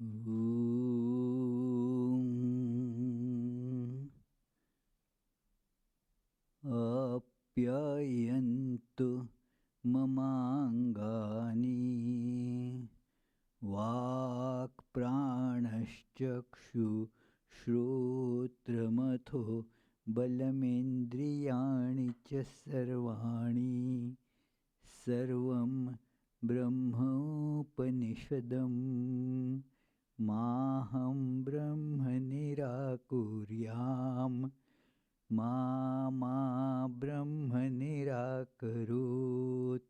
Om Apyayantu mamangani Vak pranaschakshu shrotramatho balamendriyani cha sarvani sarvam brahmopanishadam maham brahma nirakuryam ma brahma nirakarut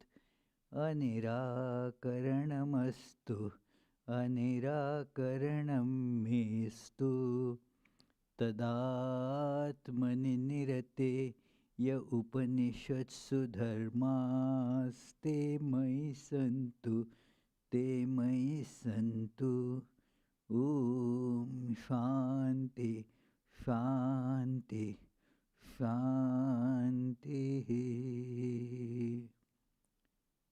anirakaranamastu anirakaranam mestu tadatmani nirate ya upanishatsu dharmaste mai santu Om Shanti Shanti Shanti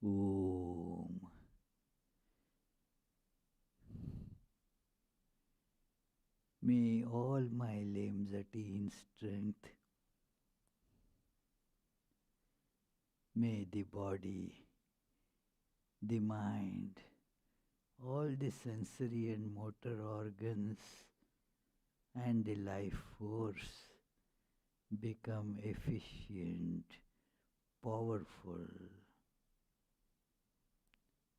Om. May all my limbs attain strength. May the body, the mind, all the sensory and motor organs and the life force become efficient, powerful.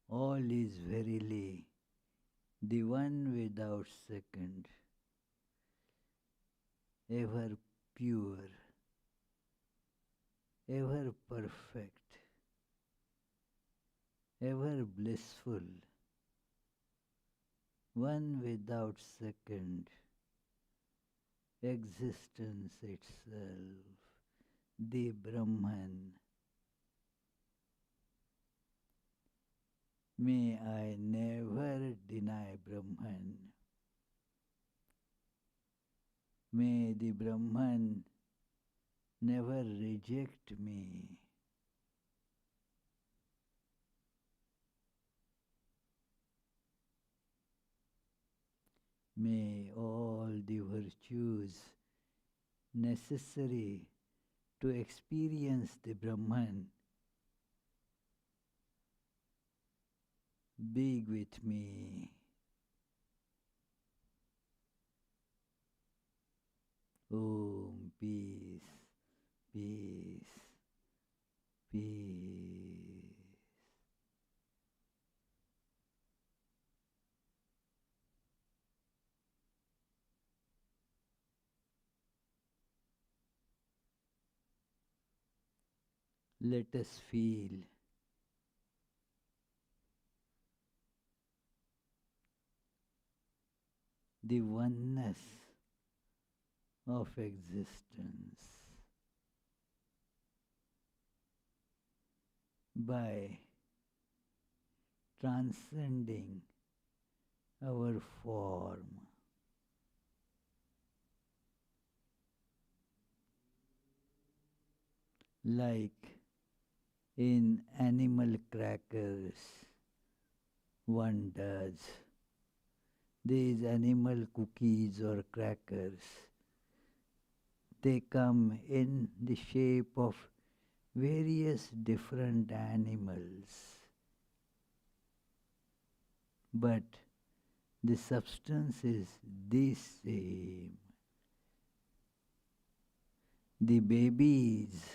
All is verily the one without second, ever pure, ever perfect, ever blissful, one without second, existence itself, the Brahman. May I never deny Brahman. May the Brahman never reject me. May all the virtues necessary to experience the Brahman be with me. Om, peace, peace, peace. Let us feel the oneness of existence by transcending our form. Like in animal crackers, one does. These animal cookies or crackers, they come in the shape of various different animals. But the substance is the same. The babies,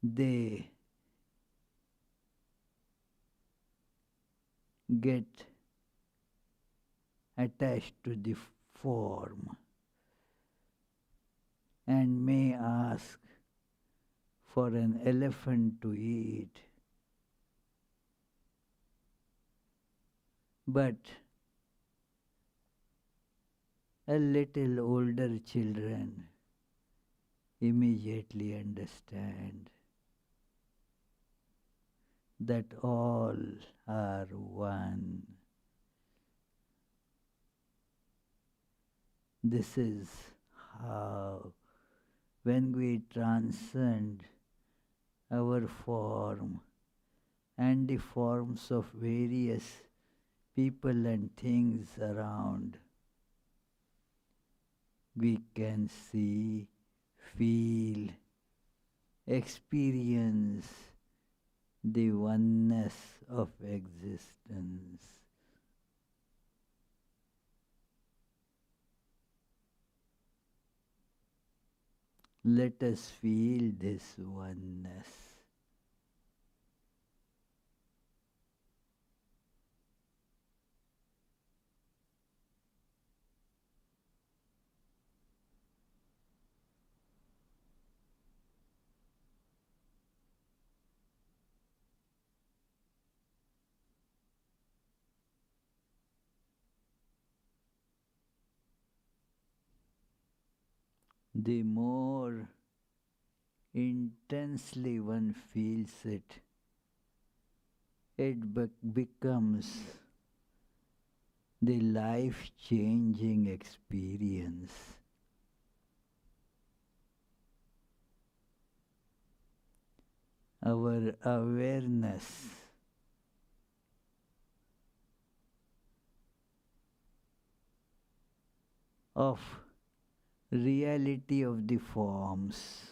they get attached to the form and may ask for an elephant to eat. But a little older children immediately understand that all are one. This is how, when we transcend our form and the forms of various people and things around, we can see, feel, experience the oneness of existence. Let us feel this oneness. The more intensely one feels it, it becomes the life-changing experience. Our awareness of reality of the forms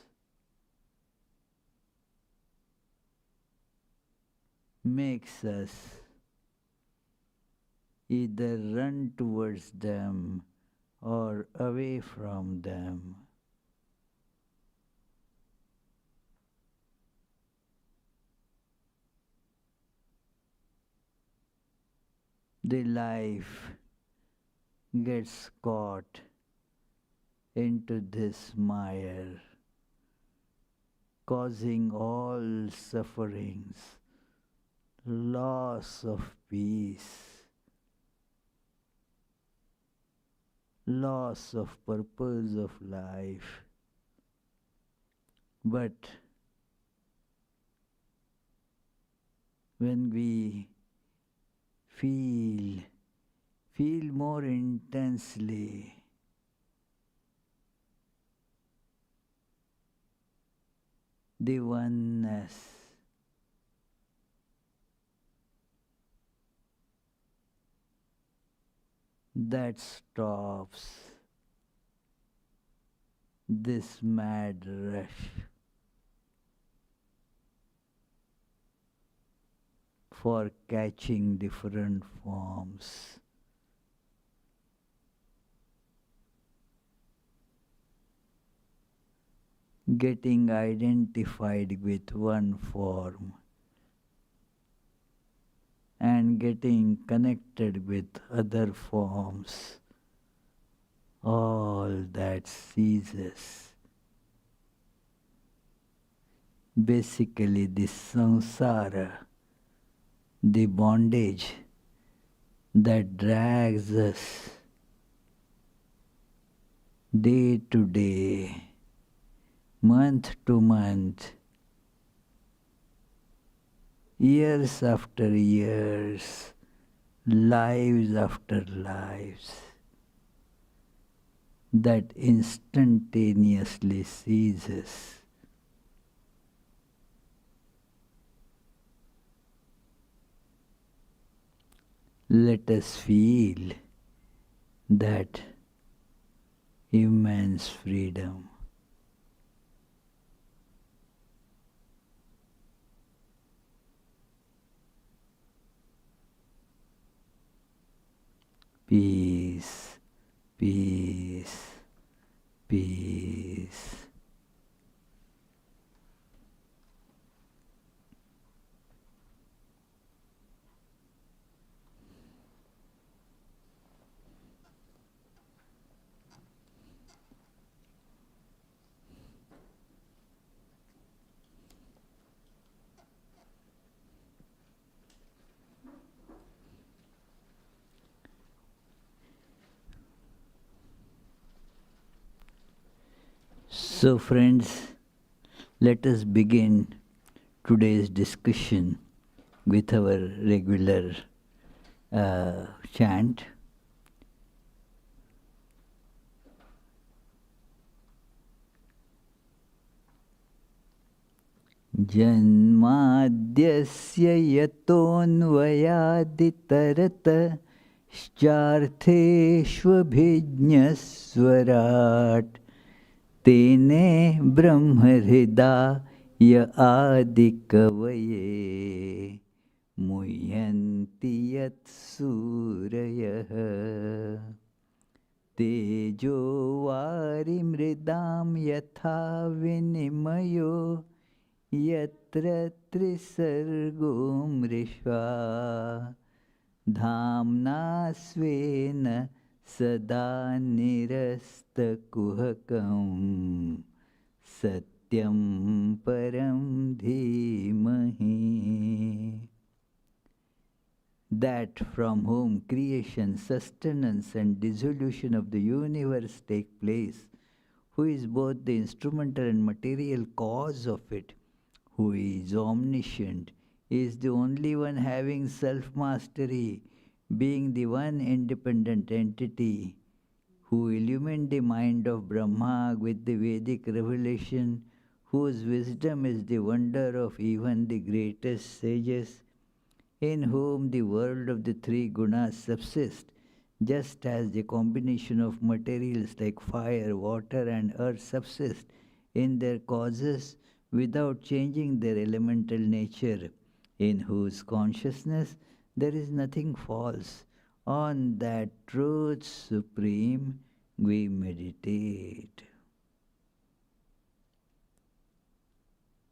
makes us either run towards them or away from them. The life gets caught into this mire, causing all sufferings, loss of peace, loss of purpose of life. But when we feel more intensely the oneness, that stops this mad rush for catching different forms. Getting identified with one form and getting connected with other forms, all that ceases. Basically, this samsara, the bondage that drags us day to day, month to month, years after years, lives after lives, that instantaneously ceases. Let us feel that immense freedom. Peace, peace, peace. So friends, let us begin today's discussion with our regular chant. जन्माद्यस्य यतोऽन्वयादितरतश्चार्थेष्वभिज्ञस्वराट् तेने ब्रह्महृदाय आदिकवये मुह्यन्ति यत्सूरयः तेजो वारिमृदां यथा विनिमयो यत्र त्रिसर्गो मृषा धाम्ना स्वेन सदा निरस्तकुहकं सत्यं परं धीमहि. That from whom creation, sustenance and dissolution of the universe take place, who is both the instrumental and material cause of it, who is omniscient, is the only one having self-mastery, being the one independent entity, who illumined the mind of Brahma with the Vedic revelation, whose wisdom is the wonder of even the greatest sages, in whom the world of the three gunas subsists, just as the combination of materials like fire, water and earth subsist in their causes without changing their elemental nature, in whose consciousness there is nothing false. On that truth supreme we meditate.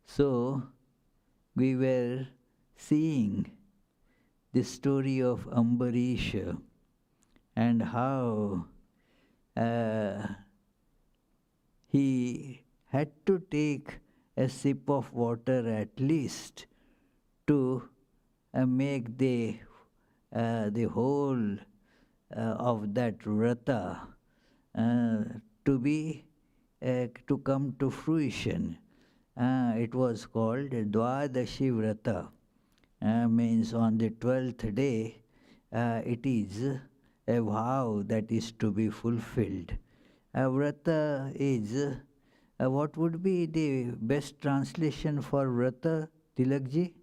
So, we were seeing the story of Ambarisha and how he had to take a sip of water at least to make the whole of that vrata to come to fruition. It was called Dwadashi Vrata. Means on the 12th day, it is a vow that is to be fulfilled. Vrata is, what would be the best translation for vrata, Tilakji?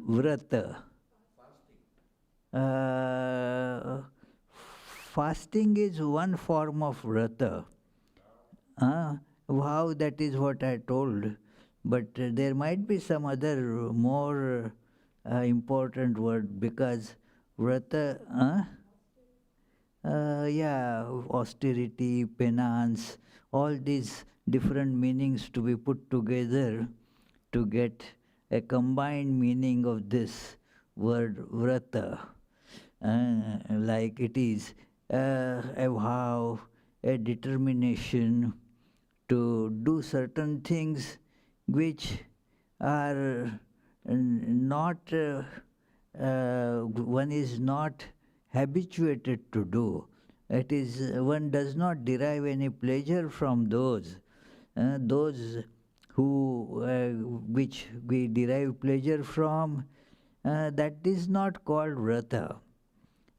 Vrata. Fasting is one form of vrata. Vow, that is what I told. But there might be some other more important word, because vrata, austerity, penance, all these different meanings to be put together to get a combined meaning of this word vrata. Like it is a vow, a determination to do certain things which are not, one is not habituated to do. It is, one does not derive any pleasure from those. Those who, which we derive pleasure from, that is not called vrata.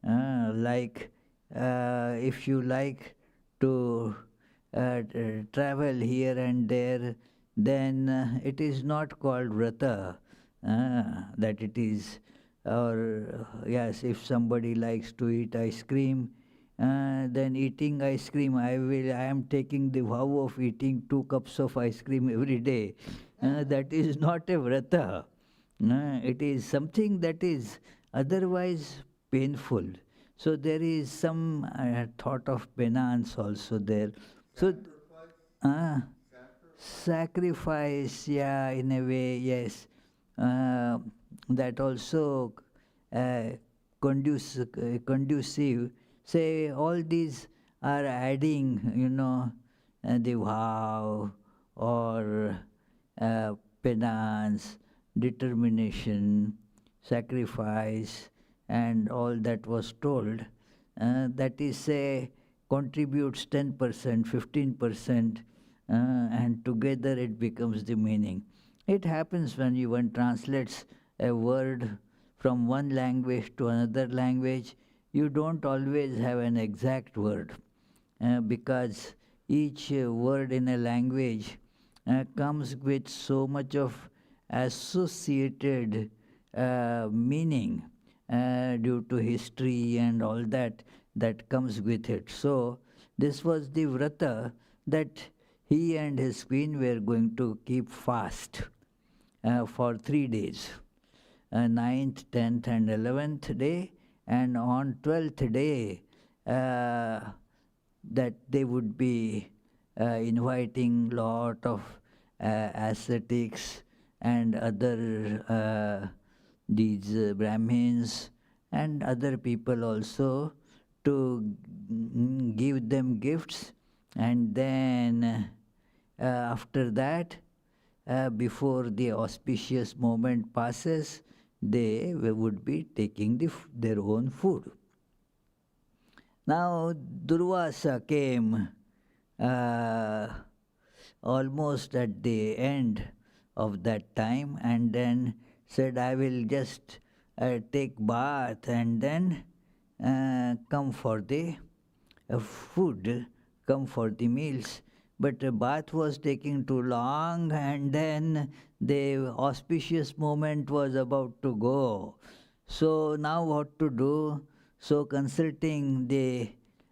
Like if you like to travel here and there, then it is not called vrata, that it is, or yes, if somebody likes to eat ice cream, then eating ice cream, I am taking the vow of eating 2 cups of ice cream every day. That is not a vrata. It is something that is otherwise painful. So there is some thought of penance also there. So, sacrifice, yeah, in a way, yes. That also conducive. Say, all these are adding, the vow or penance, determination, sacrifice, and all that was told. That is, say, contributes 10%, 15%, and together it becomes the meaning. It happens when one translates a word from one language to another language, you don't always have an exact word, because each word in a language comes with so much of associated meaning due to history and all that comes with it. So this was the vrata that he and his queen were going to keep fast for 3 days, 9th, 10th and 11th day, and on 12th day that they would be inviting lot of ascetics and other these Brahmins and other people also to give them gifts, and then after that, before the auspicious moment passes, they would be taking their own food. Now Durvasa came uh, almost at the end of that time, and then said, I will just take bath and then come for the food, come for the meals. But the bath was taking too long, and then the auspicious moment was about to go. So now what to do? So consulting the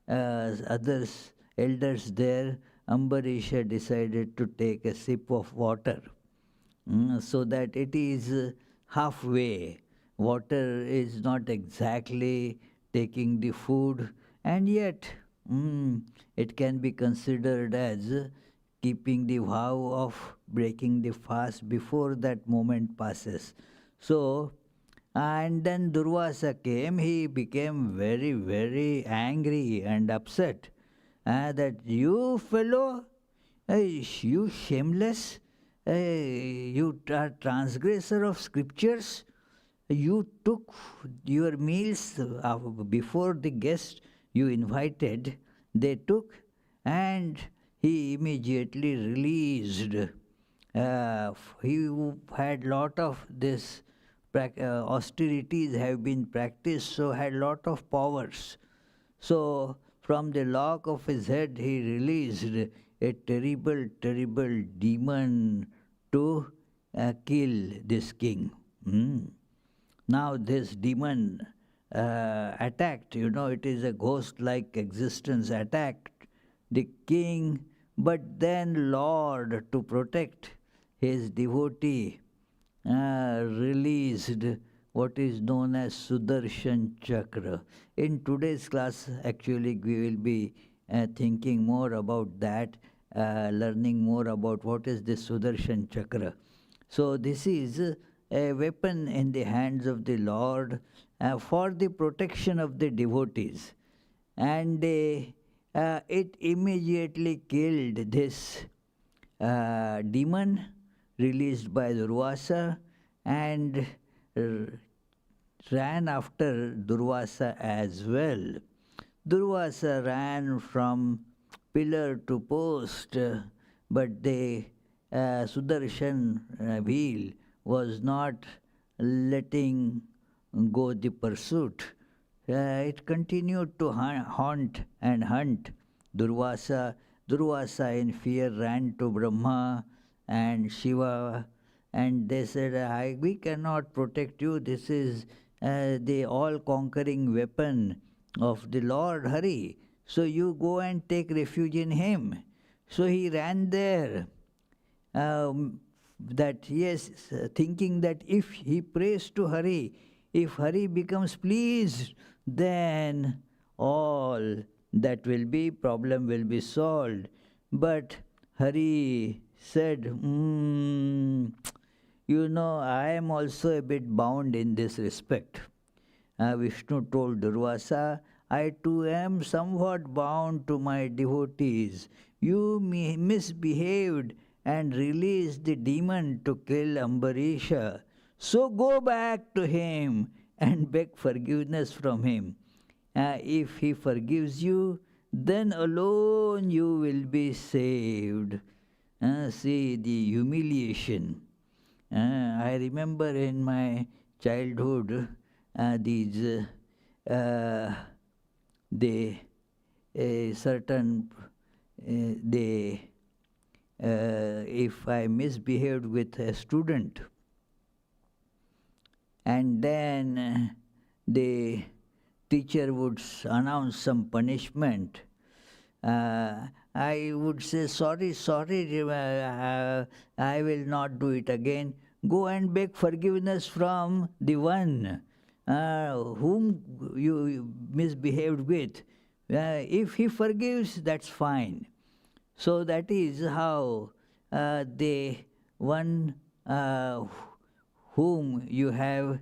others, elders there, Ambarisha decided to take a sip of water, so that it is halfway. Water is not exactly taking the food, and yet it can be considered as keeping the vow of breaking the fast before that moment passes. So, and then Durvasa came, he became very, very angry and upset. That you fellow, you shameless, you transgressor of scriptures, you took your meals before the guests you invited, they took, and he immediately released. He had lot of this austerities have been practiced, so had lot of powers. So from the lock of his head he released a terrible, terrible demon to kill this king. Now this demon attacked, it is a ghost-like existence, attacked the king, but then Lord, to protect his devotee, released what is known as Sudarshan Chakra. In today's class, actually, we will be thinking more about that, learning more about what is this Sudarshan Chakra. So this is a weapon in the hands of the Lord for the protection of the devotees. And it immediately killed this demon released by Durvasa, and ran after Durvasa as well. Durvasa ran from pillar to post, but the Sudarshan wheel was not letting go the pursuit. It continued to haunt and hunt Durvasa. Durvasa in fear ran to Brahma and Shiva, and they said, we cannot protect you. This is the all-conquering weapon of the Lord Hari. So you go and take refuge in him. So he ran there. That yes, thinking that if he prays to Hari, if Hari becomes pleased, then all that will be, problem will be solved. But Hari said, I am also a bit bound in this respect. Vishnu told Durvasa, I too am somewhat bound to my devotees. You misbehaved and released the demon to kill Ambarisha. So go back to him and beg forgiveness from him. If he forgives you, then alone you will be saved. See the humiliation. I remember in my childhood, these the a certain if I misbehaved with a student, and then the teacher would announce some punishment, I would say, sorry, sorry, I will not do it again. Go and beg forgiveness from the one whom you misbehaved with. If he forgives, that's fine. So that is how the one whom you have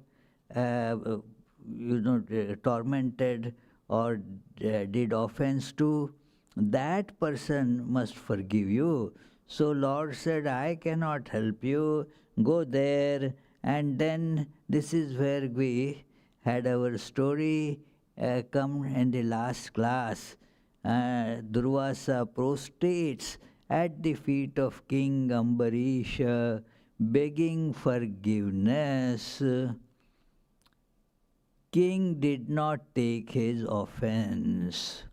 tormented or did offense to, that person must forgive you. So Lord said, I cannot help you, go there. And then this is where we had our story come in the last class. Durvasa prostrates at the feet of King Ambarisha, begging forgiveness. King did not take his offense.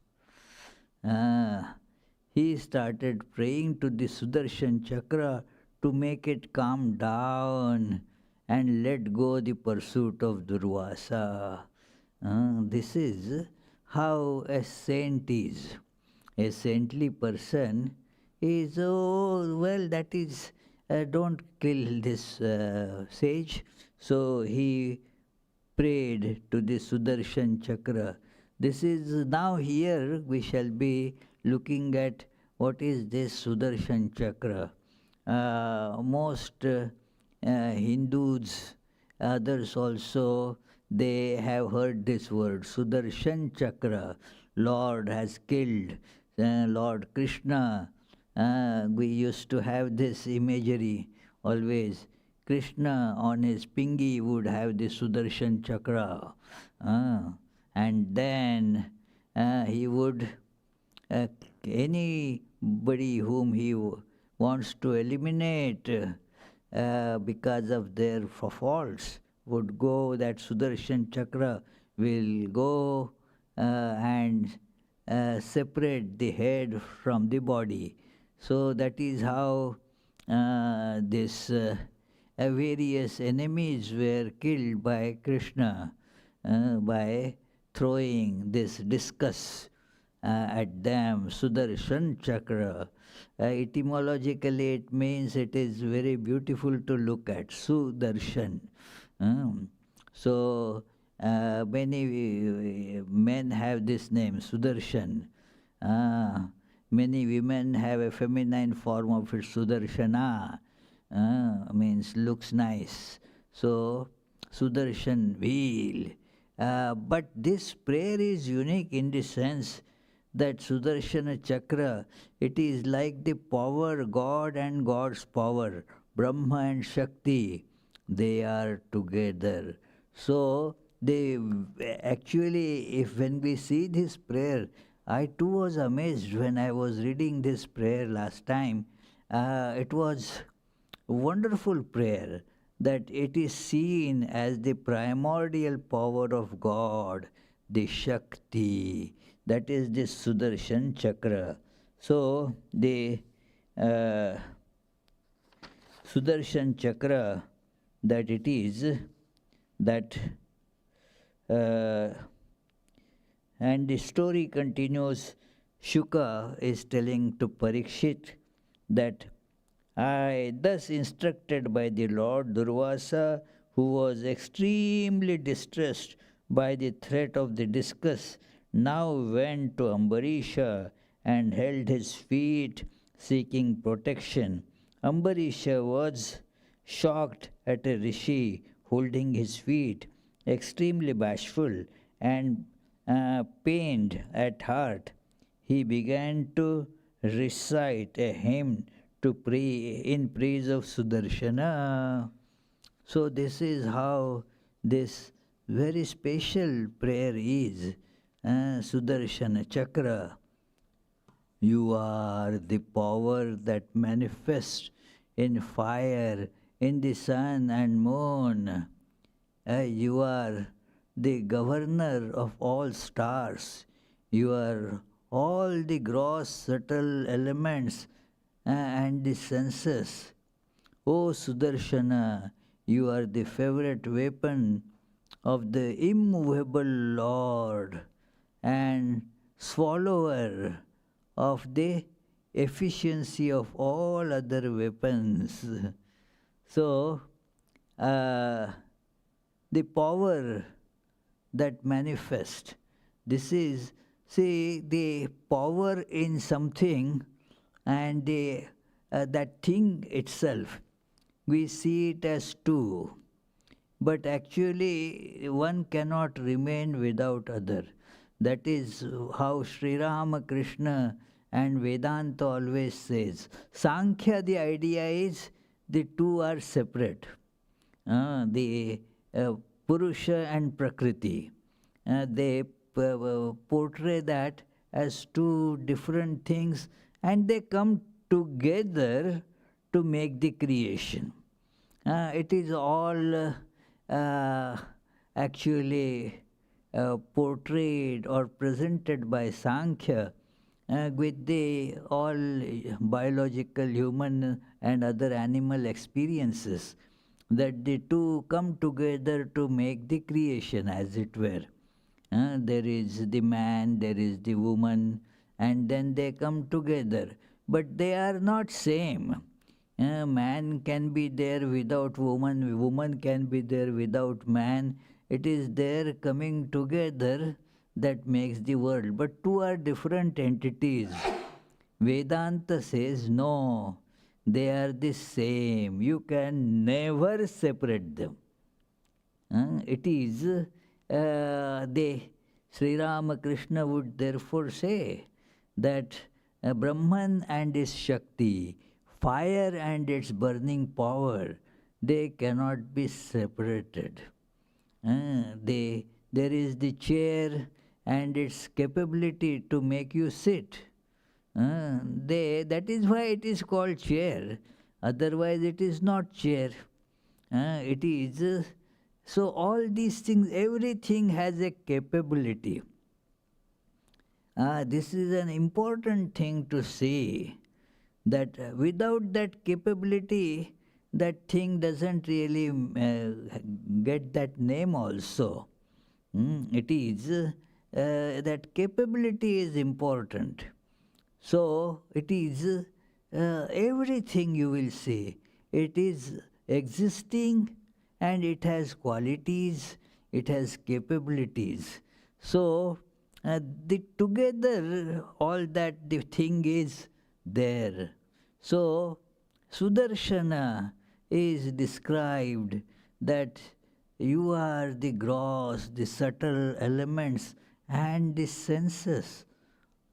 He started praying to the Sudarshan Chakra to make it calm down and let go the pursuit of Durvasa. This is how a saint is. A saintly person is, oh, well, that is, don't kill this sage. So he prayed to the Sudarshan Chakra. This is now here we shall be looking at what is this Sudarshan Chakra. Most Hindus, others also, they have heard this word, Sudarshan Chakra. Lord has killed Lord Krishna. We used to have this imagery always. Krishna on his pingi would have the Sudarshan Chakra. And then he would, anybody whom he wants to eliminate because of their faults would go, that Sudarshan Chakra will go and separate the head from the body. So that is how this various enemies were killed by Krishna by throwing this discus at them, Sudarshan Chakra. Etymologically, it means it is very beautiful to look at, Sudarshan. So many men have this name, Sudarshan. Many women have a feminine form of it, Sudarshana. Means looks nice. So, Sudarshan wheel. But this prayer is unique in the sense that Sudarshana Chakra, it is like the power, God and God's power, Brahma and Shakti, they are together. So, they actually, if when we see this prayer, I too was amazed when I was reading this prayer last time. It was wonderful prayer that it is seen as the primordial power of God, the Shakti, that is the Sudarshan Chakra. So, the Sudarshan Chakra, that it is, that and the story continues. Shuka is telling to Parikshit that I, thus instructed by the Lord, Durvasa, who was extremely distressed by the threat of the discus, now went to Ambarisha and held his feet, seeking protection. Ambarisha was shocked at a rishi holding his feet, extremely bashful and pained at heart. He began to recite a hymn to pray in praise of Sudarshana. So this is how this very special prayer is. Sudarshana Chakra. You are the power that manifests in fire, in the sun and moon. You are the governor of all stars. You are all the gross, subtle elements and the senses. O Sudarshana, you are the favorite weapon of the immovable Lord and swallower of the efficiency of all other weapons. So, the power that manifests, this is, see, the power in something and that thing itself, we see it as two. But actually, one cannot remain without other. That is how Sri Ramakrishna and Vedanta always says. Sankhya, the idea is the two are separate. The Purusha and Prakriti. They portray that as two different things, and they come together to make the creation. It is all actually portrayed or presented by Sankhya with the all biological, human and other animal experiences, that the two come together to make the creation, as it were. There is the man, there is the woman, and then they come together. But they are not same. Man can be there without woman, woman can be there without man. It is their coming together that makes the world. But two are different entities. Vedanta says no, they are the same. You can never separate them. It is, Sri Ramakrishna would therefore say that Brahman and his Shakti, fire and its burning power, they cannot be separated. There is the chair and its capability to make you sit. That is why it is called chair. Otherwise it is not chair. It is, so all these things, everything has a capability. This is an important thing to see, that without that capability, that thing doesn't really get that name also. It is, that capability is important. So it is everything you will see. It is existing and it has qualities, it has capabilities. So together all that the thing is there. So Sudarshana is described that you are the gross, the subtle elements and the senses.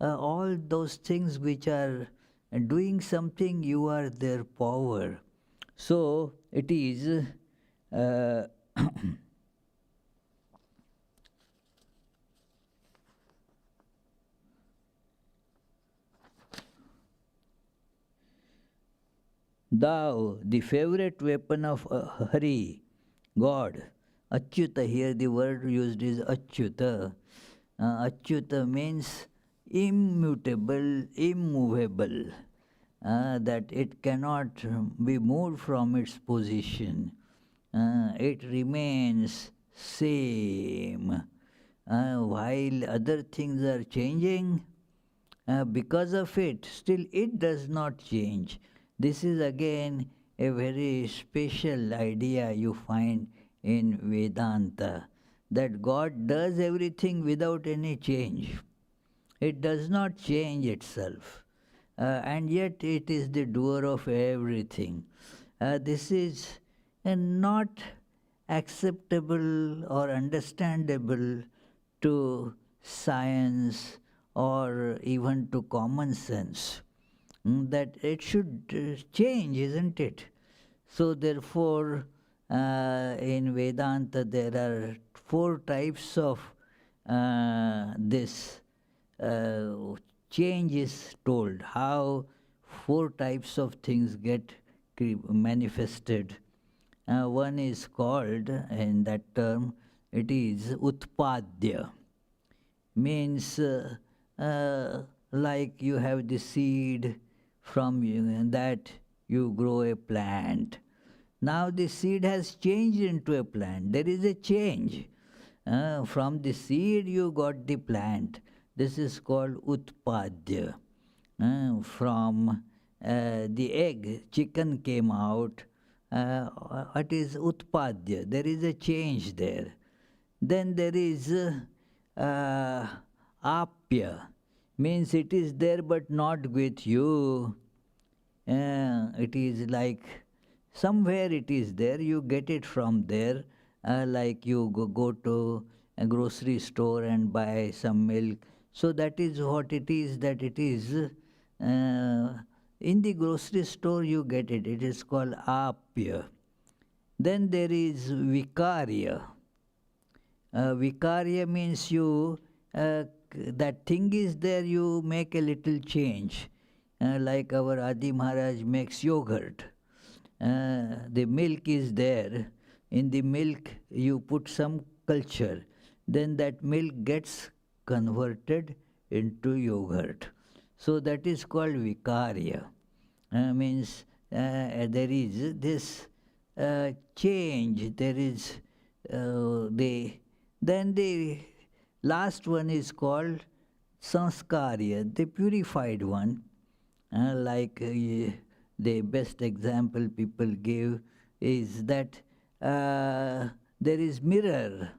All those things which are doing something, you are their power. So it is thou, the favorite weapon of Hari, God. Achyuta, here the word used is Achyuta. Achyuta means immutable, immovable, that it cannot be moved from its position. It remains same. While other things are changing, because of it, still it does not change. This is again a very special idea you find in Vedanta, that God does everything without any change. It does not change itself, and yet it is the doer of everything. This is not acceptable or understandable to science or even to common sense. That it should change, isn't it? So therefore, in Vedanta there are 4 types of this change is told, how 4 types of things get manifested. One is called, in that term, it is utpadya, means like you have the seed from you, and that you grow a plant. Now the seed has changed into a plant. There is a change. From the seed you got the plant. This is called utpadya. From the egg, chicken came out. It is utpadya. There is a change there. Then there is apya, means it is there but not with you. It is like somewhere it is there, you get it from there. Like you go to a grocery store and buy some milk. So that is what it is, that it is in the grocery store you get it. It is called apya. Then there is vikarya. Vikarya means you, that thing is there, you make a little change. Like our Adi Maharaj makes yogurt. The milk is there. In the milk you put some culture. Then that milk gets converted into yogurt. So that is called vikarya. Means there is this change. There is then the last one is called Sanskarya, the purified one. Like the best example people give is that there is mirror.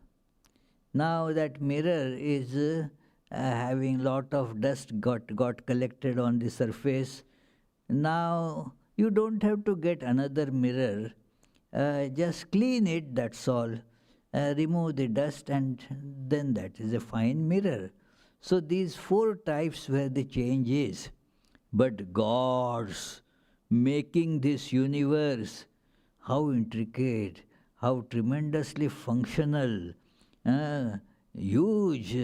Now that mirror is having lot of dust got collected on the surface. Now you don't have to get another mirror. Just clean it, that's all. Remove the dust and then that is a fine mirror. So these four types where the change is. But God's making this universe, how intricate, how tremendously functional, huge,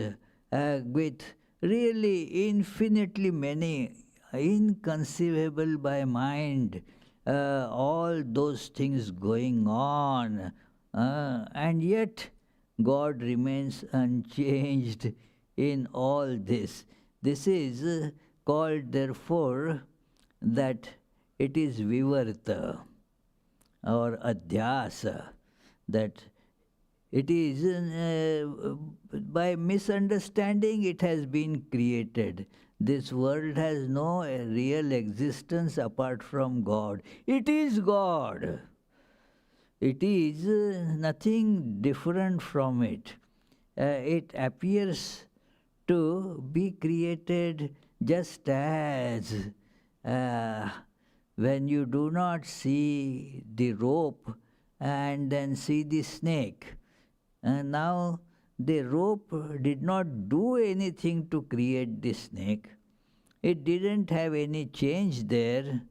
with really infinitely many, inconceivable by mind, all those things going on. And yet God remains unchanged in all this. This is called therefore that it is vivarta or adhyasa, that it is by misunderstanding it has been created. This world has no real existence apart from God. It is God. It is nothing different from it. It appears to be created just as when you do not see the rope and then see the snake. Now the rope did not do anything to create the snake. It didn't have any change there,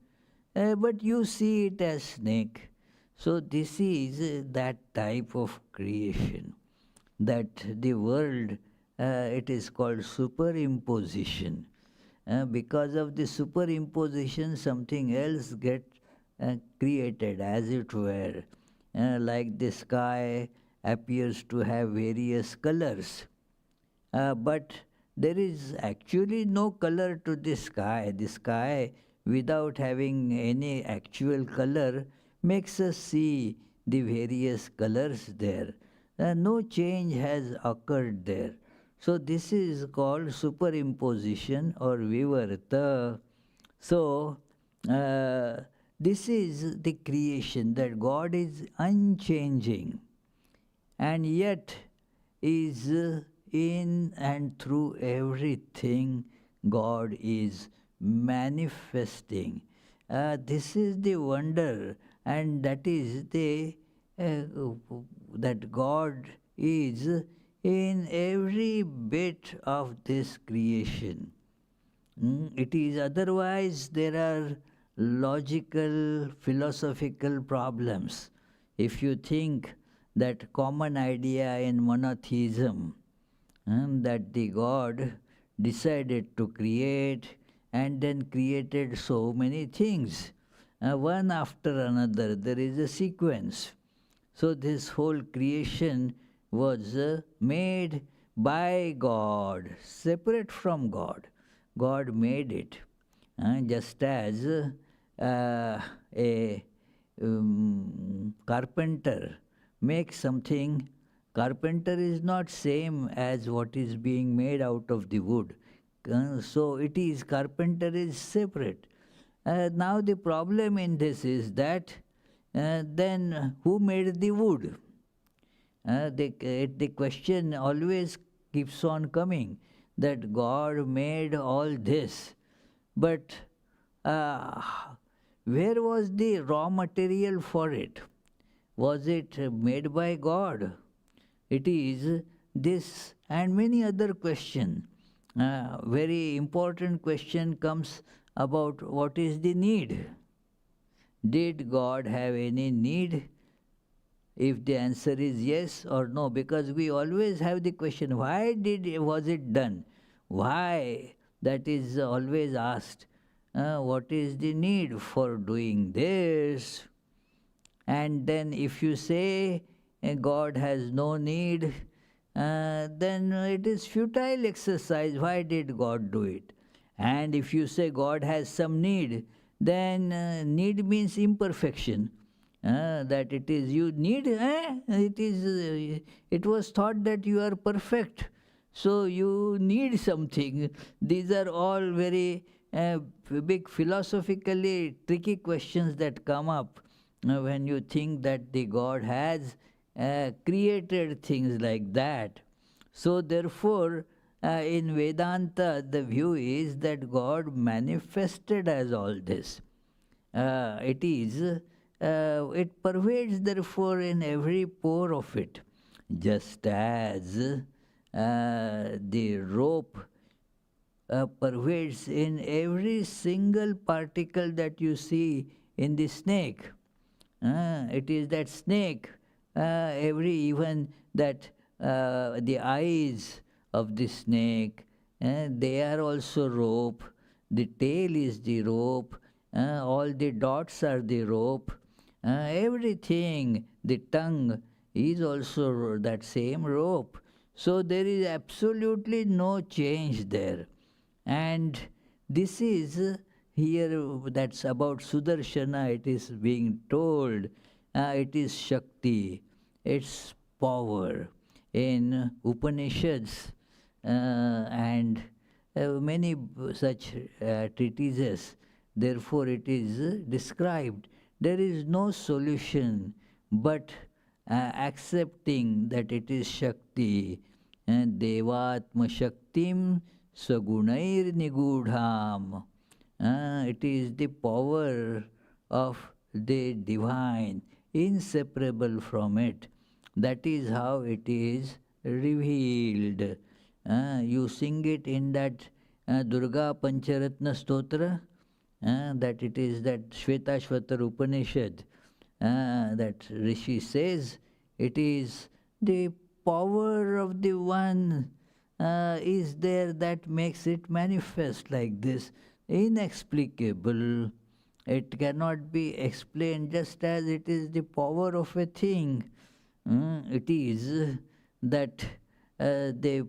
but you see it as snake. So this is that type of creation, that the world, it is called superimposition. Because of the superimposition, something else gets created, as it were. Like the sky appears to have various colors. But there is actually no color to the sky. The sky, without having any actual color, makes us see the various colors there. No change has occurred there. So this is called superimposition or vivarta. So this is the creation, that God is unchanging and yet is in and through everything. God is manifesting. This is the wonder, and that is the that God is in every bit of this creation. It is otherwise there are logical, philosophical problems. If you think that common idea in monotheism, that the God decided to create and then created so many things, one after another, there is a sequence. So this whole creation was made by God, separate from God. God made it. Just as a carpenter makes something, carpenter is not same as what is being made out of the wood. So it is, carpenter is separate. Now the problem in this is that then who made the wood? The question always keeps on coming that God made all this, but uh, where was the raw material for it? Was it made by God? It is this and many other questions. Very important question comes about what is the need. Did God have any need? If the answer is yes or no, because we always have the question, why was it done? Why? That is always asked. What is the need for doing this? And then if you say God has no need, then it is futile exercise. Why did God do it? And if you say God has some need, then need means imperfection. That it is you need, it was thought that you are perfect, so you need something. These are all very big philosophically tricky questions that come up when you think that the God has created things like that. So therefore, in Vedanta, the view is that God manifested as all this. It pervades therefore in every pore of it, just as the rope pervades in every single particle that you see in the snake. It is that snake, even that the eyes of the snake, they are also rope, the tail is the rope, all the dots are the rope, everything, the tongue is also that same rope. So there is absolutely no change there. And this is here, that's about Sudarshana, it is being told, it is Shakti, it's power. In Upanishads and many such treatises, therefore it is described. There is no solution but accepting that it is Shakti, and Devatma Shaktim Sagunair Nigudham. It is the power of the divine, inseparable from it. That is how it is revealed. You sing it in that Durga Pancharatna Stotra, that it is that Shvetashvatar Upanishad, that Rishi says it is the power of the one is there that makes it manifest like this, inexplicable. It cannot be explained, just as it is the power of a thing. It is that the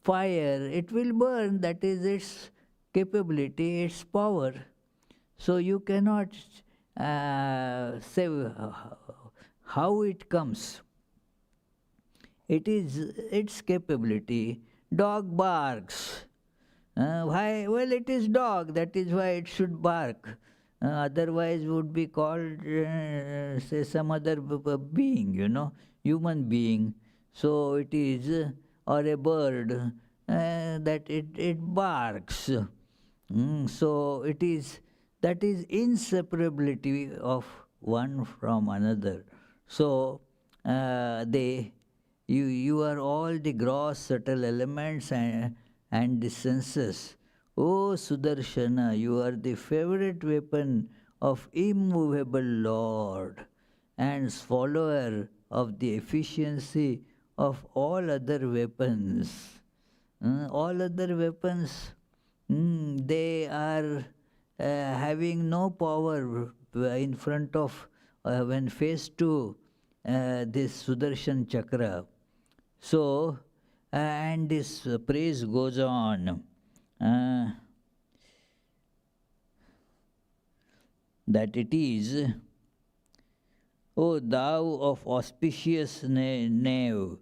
fire, it will burn, that is its capability, its power. So you cannot say how it comes. It is its capability. Dog barks. Why? Well, it is dog, that is why it should bark. Otherwise would be called, say, some other being, human being. So it is, or a bird, that it barks. So it is, that is inseparability of one from another. So you are all the gross subtle elements and the senses. O Sudarshana, you are the favorite weapon of immovable Lord and follower of the efficiency of all other weapons. All other weapons, they are having no power in front of, when faced to this Sudarshan Chakra. So, And this praise goes on. Uh, that it is, O thou of auspicious nave,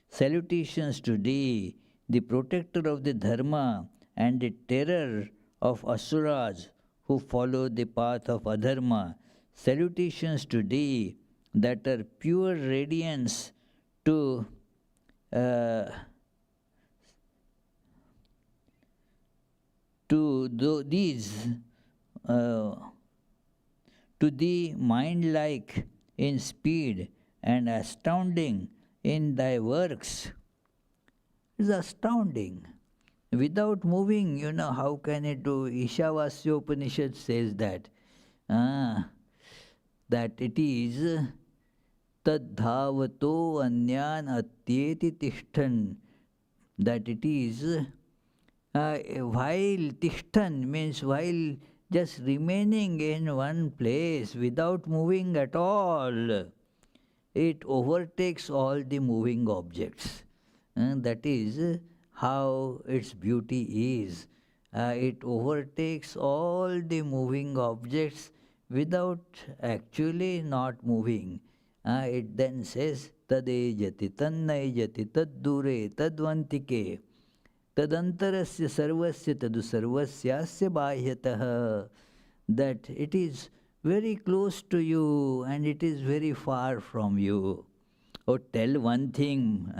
salutations to thee, the protector of the Dharma and the terror of Asuras who follow the path of Adharma. Salutations to thee that are pure radiance to uh, these uh, to thee mind-like in speed and astounding in thy works. It's astounding. Without moving, how can it do? Ishavasya Upanishad says that. Ah, that it is tadhavato anyan atyeti tishtan. That it is while tishtan means while just remaining in one place without moving at all, it overtakes all the moving objects. That is how its beauty is. It overtakes all the moving objects without actually not moving. It then says, Tadejati, Tannayjati, Taddure, Tadvantike, Tadantarasya Sarvasya Tadu Sarvasyasya Bahyatah. That it is very close to you and it is very far from you. Oh, tell one thing,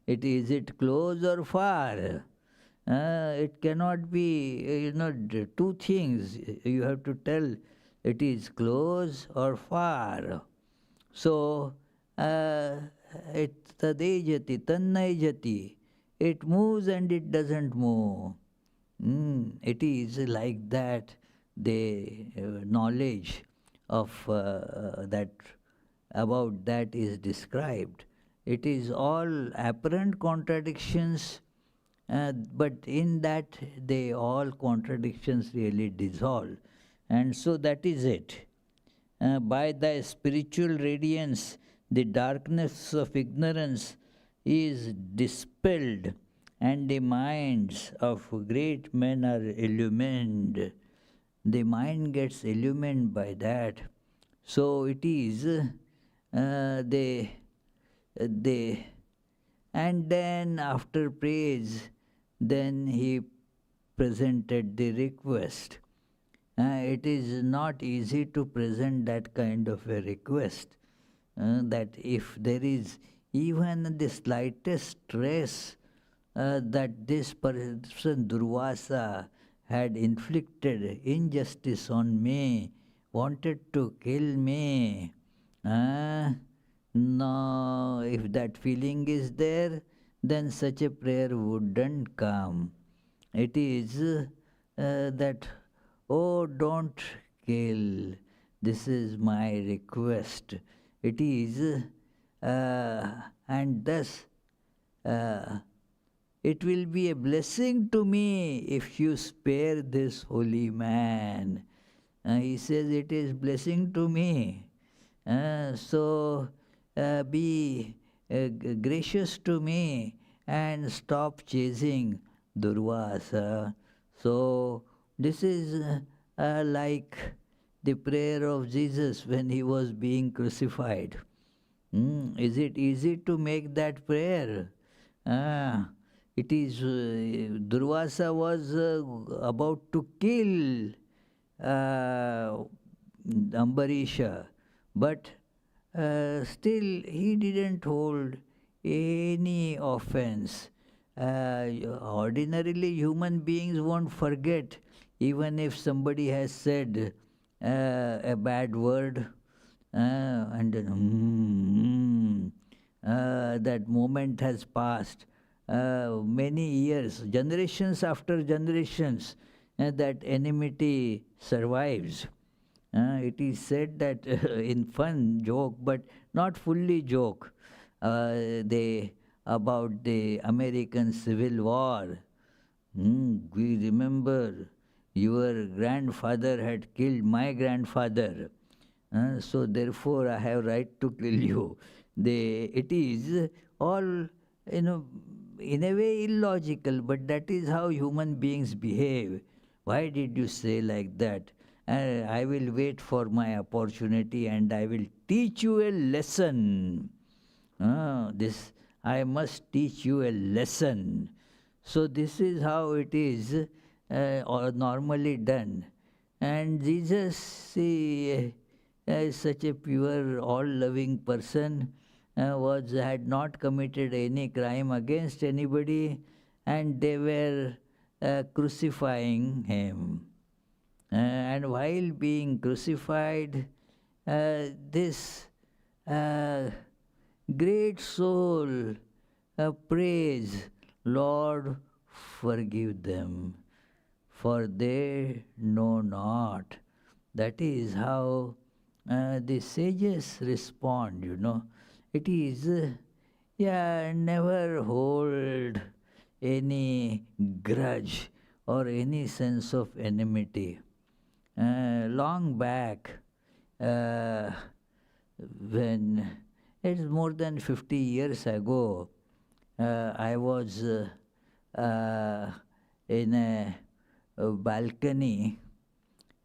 is it close or far? It cannot be, two things. You have to tell it is close or far. So, it tadejati, tannayjati. It moves and it doesn't move. It is like that. The knowledge of that about that is described. It is all apparent contradictions, but in that they all contradictions really dissolve. And so that is it. By thy spiritual radiance, the darkness of ignorance is dispelled, and the minds of great men are illumined. The mind gets illumined by that. So it is they and then after praise, then he presented the request. It is not easy to present that kind of a request. That if there is even the slightest stress that this person Durvasa had inflicted injustice on me, wanted to kill me. No, if that feeling is there, then such a prayer wouldn't come. It is that, oh, don't kill. This is my request. It is, and thus, it will be a blessing to me if you spare this holy man. He says it is blessing to me. So be gracious to me and stop chasing Durvasa. So this is like the prayer of Jesus when he was being crucified. Is it easy to make that prayer? It is, Durvasa was about to kill Ambarisha, but still he didn't hold any offense. Ordinarily, human beings won't forget, even if somebody has said a bad word, and then that moment has passed. Many years, generations after generations, that enmity survives. It is said that in fun joke, but not fully joke, about the American Civil War. We remember your grandfather had killed my grandfather, so therefore I have right to kill you. It is all, in a way illogical, but that is how human beings behave. Why did you say like that? I will wait for my opportunity and I will teach you a lesson. This I must teach you a lesson. So this is how it is or normally done. And Jesus, see, is such a pure, all-loving person, had not committed any crime against anybody, and they were crucifying him. And while being crucified, this uh, great soul prays, Lord, forgive them, for they know not. That is how the sages respond, It is, never hold any grudge or any sense of enmity. Long back, when it's more than 50 years ago, I was in a balcony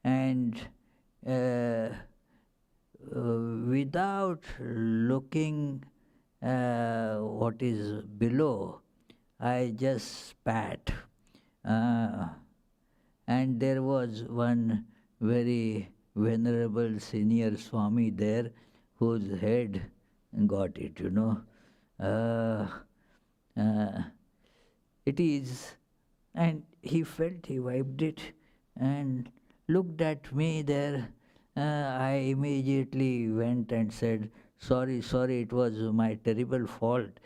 and without looking what is below, I just spat. And there was one very venerable senior Swami there whose head got it, Uh, uh, it is, and he felt, he wiped it and looked at me there. I immediately went and said, sorry, it was my terrible fault.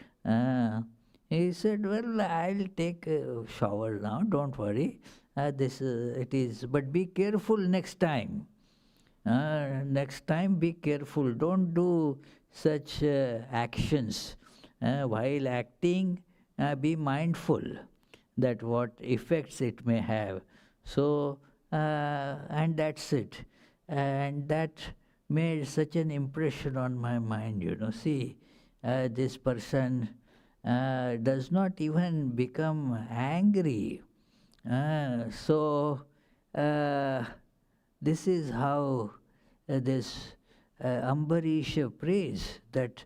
He said, well, I'll take a shower now, don't worry. It is, but be careful next time. Next time be careful, don't do such actions. While acting, be mindful that what effects it may have. So, and that's it. And that made such an impression on my mind, See, this person does not even become angry. So, this is how this Ambarisha prays that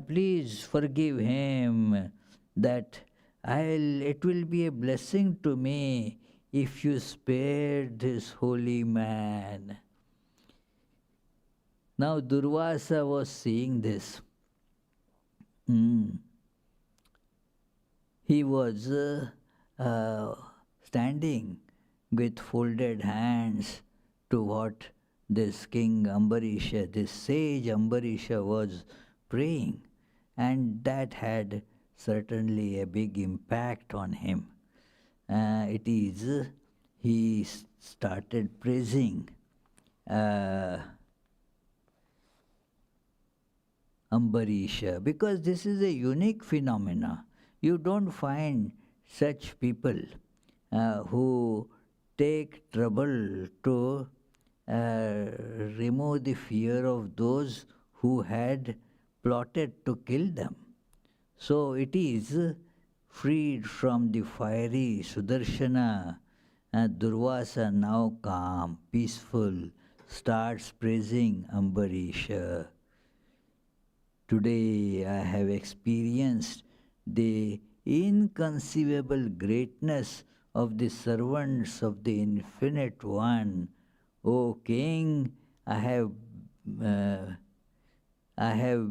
please forgive him, that it will be a blessing to me if you spare this holy man. Now Durvasa was seeing this. He was standing with folded hands to what this king Ambarisha, this sage Ambarisha was praying, and that had certainly a big impact on him. He started praising Ambarisha, because this is a unique phenomena. You don't find such people who take trouble to remove the fear of those who had plotted to kill them. So it is freed from the fiery Sudarshana. Durvasa, now calm, peaceful, starts praising Ambarisha. Today I have experienced the inconceivable greatness of the servants of the Infinite One. O King, I have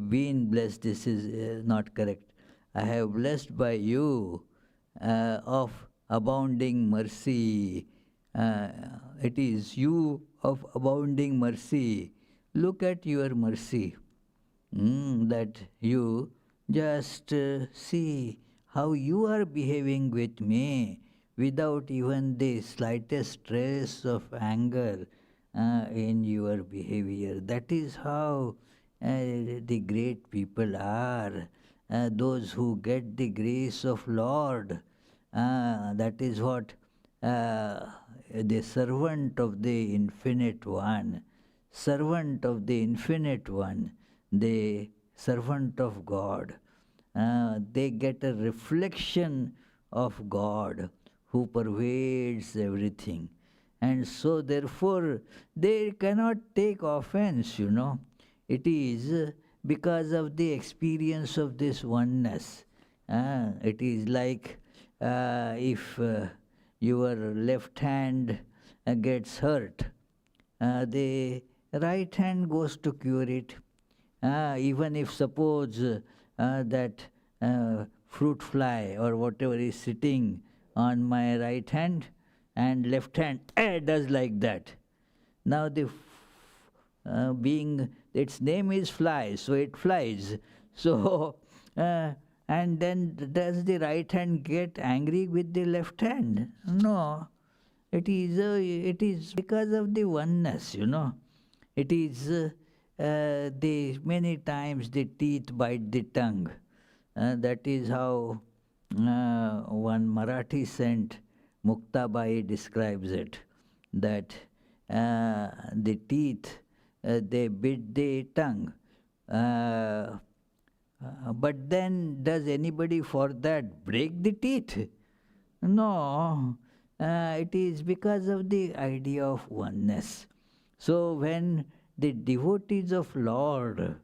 been blessed. This is not correct. I have blessed by you of abounding mercy. It is you of abounding mercy. Look at your mercy. That you just see how you are behaving with me without even the slightest trace of anger in your behavior. That is how the great people are. Those who get the grace of Lord, that is what the servant of the Infinite One, servant of the Infinite One, the servant of God. they get a reflection of God who pervades everything. And so, therefore, they cannot take offense, you know. It is because of the experience of this oneness. It is like if your left hand gets hurt, the right hand goes to cure it. Even if suppose that fruit fly or whatever is sitting on my right hand and left hand does like that. Now the being its name is fly, so it flies. So and then does the right hand get angry with the left hand? No, it is because of the oneness, you know. It is the many times the teeth bite the tongue. That is how one Marathi saint Muktabai describes it. That the teeth they bit the tongue. But then, does anybody for that break the teeth? No, it is because of the idea of oneness. So when the devotees of Lord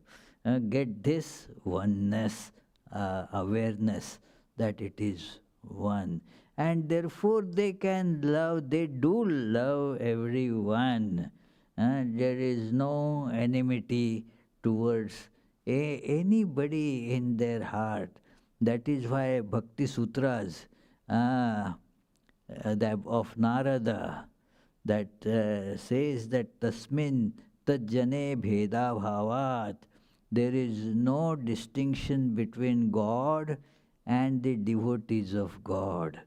get this oneness, awareness that it is one, and therefore they can love, they do love everyone. There is no enmity towards anybody in their heart. That is why Bhakti Sutras of Narada that says that tasmin tajjane bheda bhavat, there is no distinction between God and the devotees of God.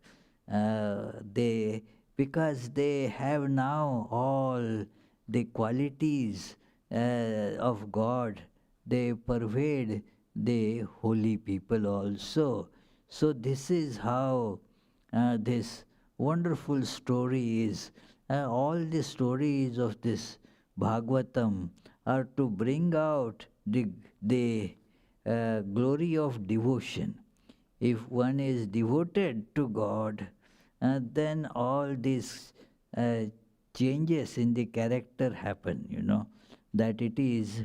They because they have now all the qualities of God, they pervade the holy people also. So this is how this wonderful story is. All the stories of this Bhagavatam are to bring out the glory of devotion. If one is devoted to God, then all these changes in the character happen, you know, that it is.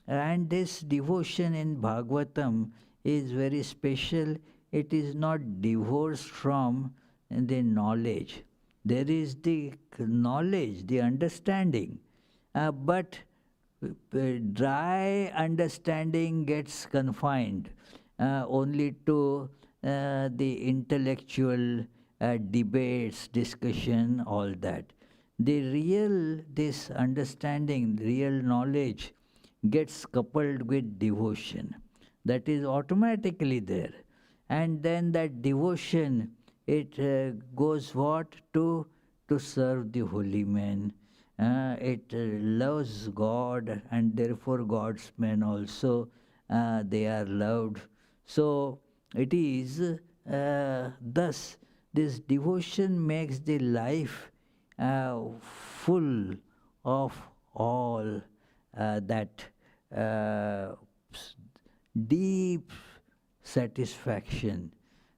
And this devotion in Bhagavatam is very special. It is not divorced from the knowledge. There is the knowledge, the understanding, but dry understanding gets confined only to the intellectual debates, discussion, all that. The real, this understanding, real knowledge gets coupled with devotion. That is automatically there. And then that devotion, it goes what? To serve the holy men. It loves God, and therefore God's men also, they are loved. So it is thus this devotion makes the life full of all that deep satisfaction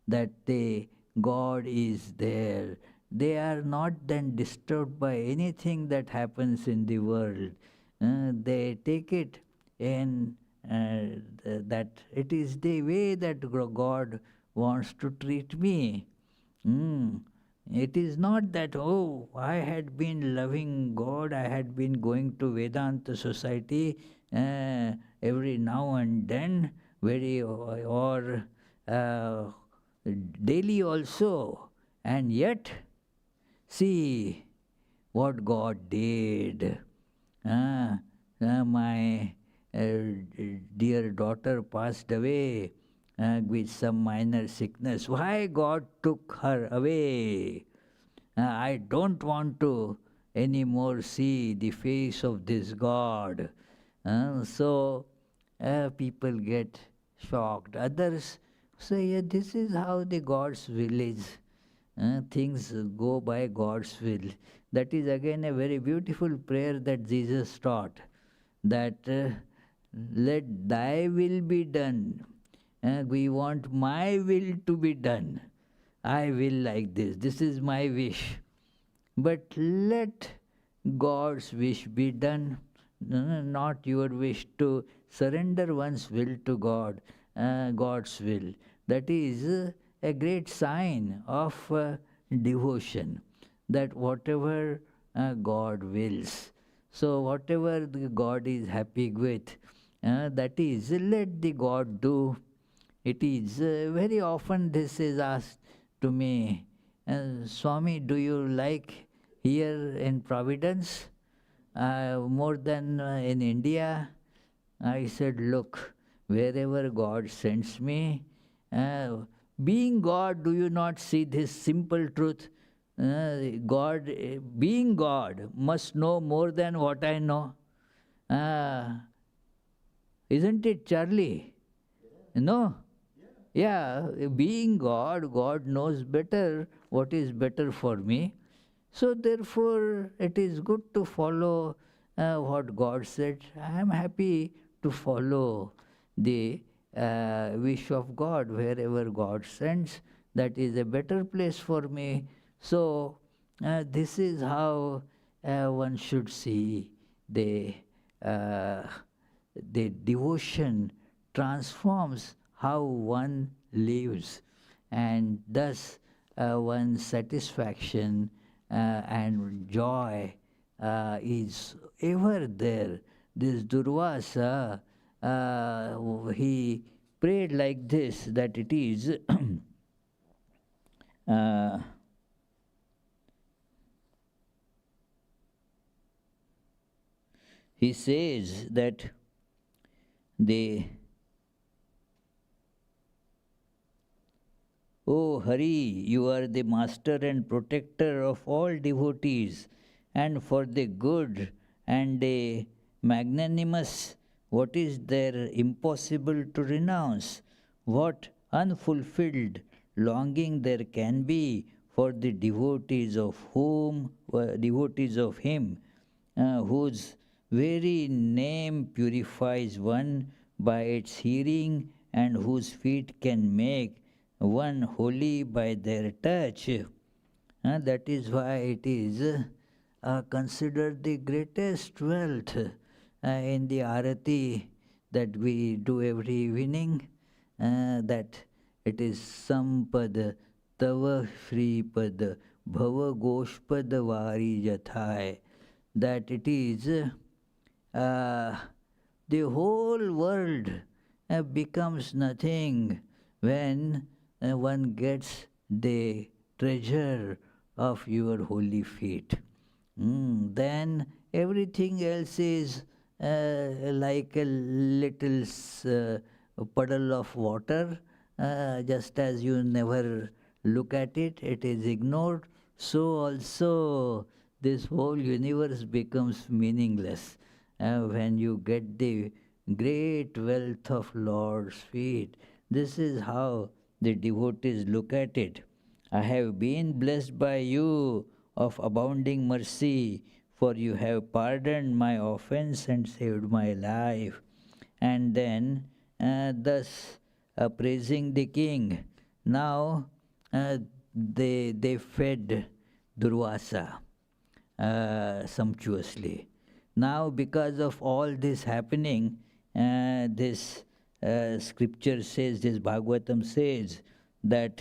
that the God is there. They are not then disturbed by anything that happens in the world. They take it in that it is the way that God wants to treat me. It is not that, oh, I had been loving God, I had been going to Vedanta society every now and then, or daily also, and yet, see what God did. My dear daughter passed away with some minor sickness. Why God took her away? I don't want to anymore see the face of this God. So people get shocked. Others say, yeah, this is how the God's will is. Things go by God's will. That is again a very beautiful prayer that Jesus taught, that let thy will be done We want my will to be done. I will like this. This is my wish. But let God's wish be done. Not your wish. To surrender one's will to God, God's will. That is a great sign of devotion. That whatever God wills, so whatever the God is happy with, that is, let the God do. It is very often this is asked to me, Swami, do you like here in Providence more than in India? I said, look, wherever God sends me, uh, being God, do you not see this simple truth? God, being God, must know more than what I know. Uh, isn't it, Charlie? No? Yeah, being God, God knows better what is better for me. So therefore, it is good to follow what God said. I am happy to follow the wish of God wherever God sends. That is a better place for me. So this is how one should see the uh, the devotion transforms how one lives, and thus one's satisfaction and joy is ever there. This Durvasa, he prayed like this, that it is uh, he says that the O Hari, you are the master and protector of all devotees, and for the good and the magnanimous, what is there impossible to renounce? What unfulfilled longing there can be for the devotees of devotees of Him, whose very name purifies one by its hearing, and whose feet can make one holy by their touch. That is why it is considered the greatest wealth in the arati that we do every evening, that it is Sampad Tava Shri Pad Bhava Goshpad Vari Jathai, that it is the whole world becomes nothing when one gets the treasure of your holy feet. Then everything else is like a little puddle of water. Just as you never look at it, it is ignored. So also this whole universe becomes meaningless when you get the great wealth of Lord's feet. This is how the devotees look at it. I have been blessed by you of abounding mercy, for you have pardoned my offense and saved my life. And then, thus praising the king, now they fed Durvasa sumptuously. Now, because of all this happening, this scripture says, this Bhagavatam says that,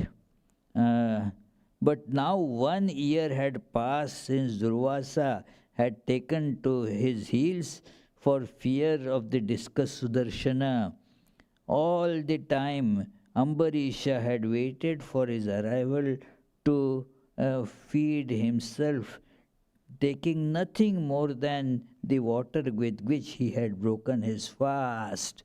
but now 1 year had passed since Durvasa had taken to his heels for fear of the discus Sudarshana. All the time, Ambarisha had waited for his arrival to feed himself, taking nothing more than the water with which he had broken his fast.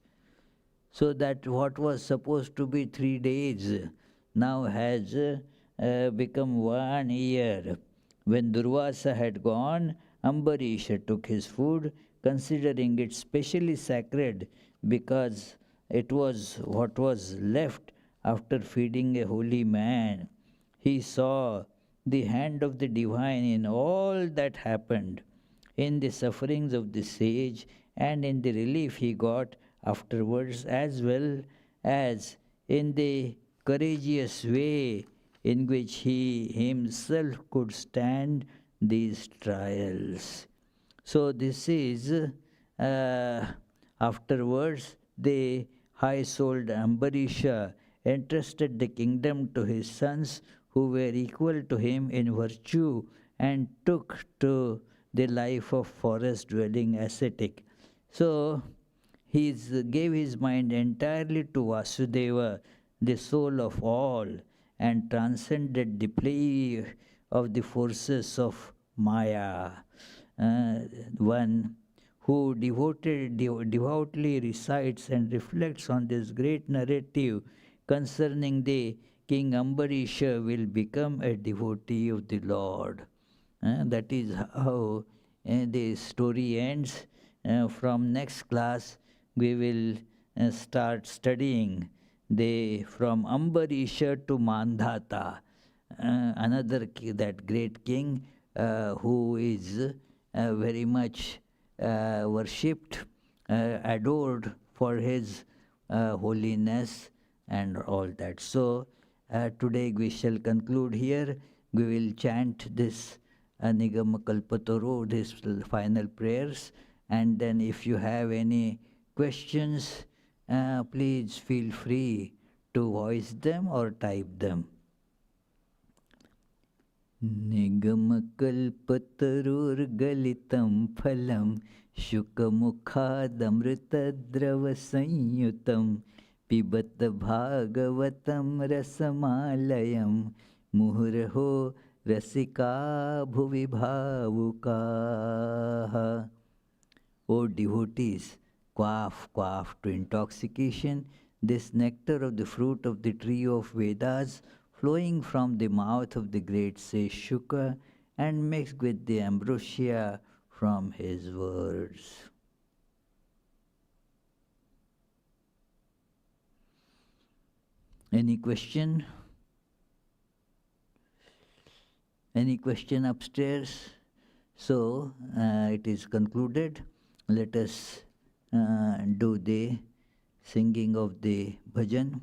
So that what was supposed to be 3 days now has become 1 year. When Durvasa had gone, Ambarisha took his food, considering it specially sacred because it was what was left after feeding a holy man. He saw the hand of the divine in all that happened, in the sufferings of the sage, and in the relief he got afterwards, as well as in the courageous way in which he himself could stand these trials. So this is, afterwards, the high-souled Ambarisha entrusted the kingdom to his sons who were equal to him in virtue and took to the life of forest-dwelling ascetic. So he gave his mind entirely to Vasudeva, the soul of all, and transcended the play of the forces of Maya. One who devoutly recites and reflects on this great narrative concerning the King Ambarisha will become a devotee of the Lord. That is how the story ends. From next class, we will start studying from Ambarisha to Mandhata, that great king who is very much worshipped, adored for his holiness and all that. So today we shall conclude here. We will chant this Nigama Kalpataru, these final prayers, and then if you have any questions, please feel free to voice them or type them. निगमकल्पतरुर्गलितं फलं शुकमुखादमृतद्रवसंयुतं पिबत भागवतं रसमालयं मुहुर्हो रसिका भुवि भावुकाः. O devotees, quaff, quaff to intoxication this nectar of the fruit of the tree of Vedas, flowing from the mouth of the great sage Shuka and mixed with the ambrosia from his words. Any question? Any question upstairs? So, it is concluded. Let us do the singing of the bhajan.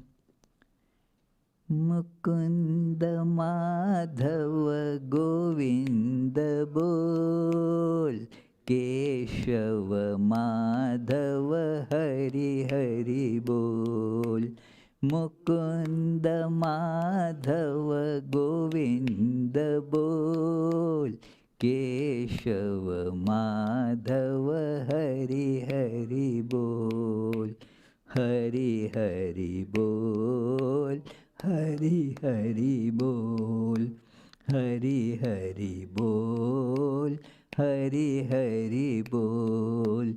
Mukund Madhav Govind बोल, केशव माधव हरि हरि बोल. मुकुंद माधव गोविंद बोल, केशव माधव हरि हरि बोल. हरि हरि बोल, हरि हरि बोल, हरि हरि बोल, हरि हरि बोल.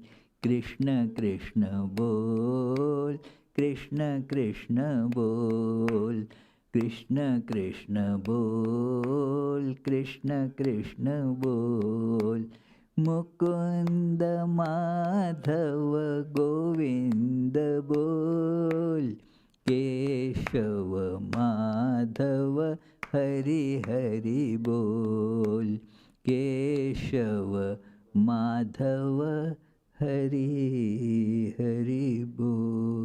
कृष्ण कृष्ण बोल, कृष्ण कृष्ण बोल, कृष्ण कृष्ण बोल, कृष्ण कृष्ण बोल. मुकुंद माधव गोविंद बोल, केशव माधव हरि हरि बोल. केशव माधव हरि हरि बोल.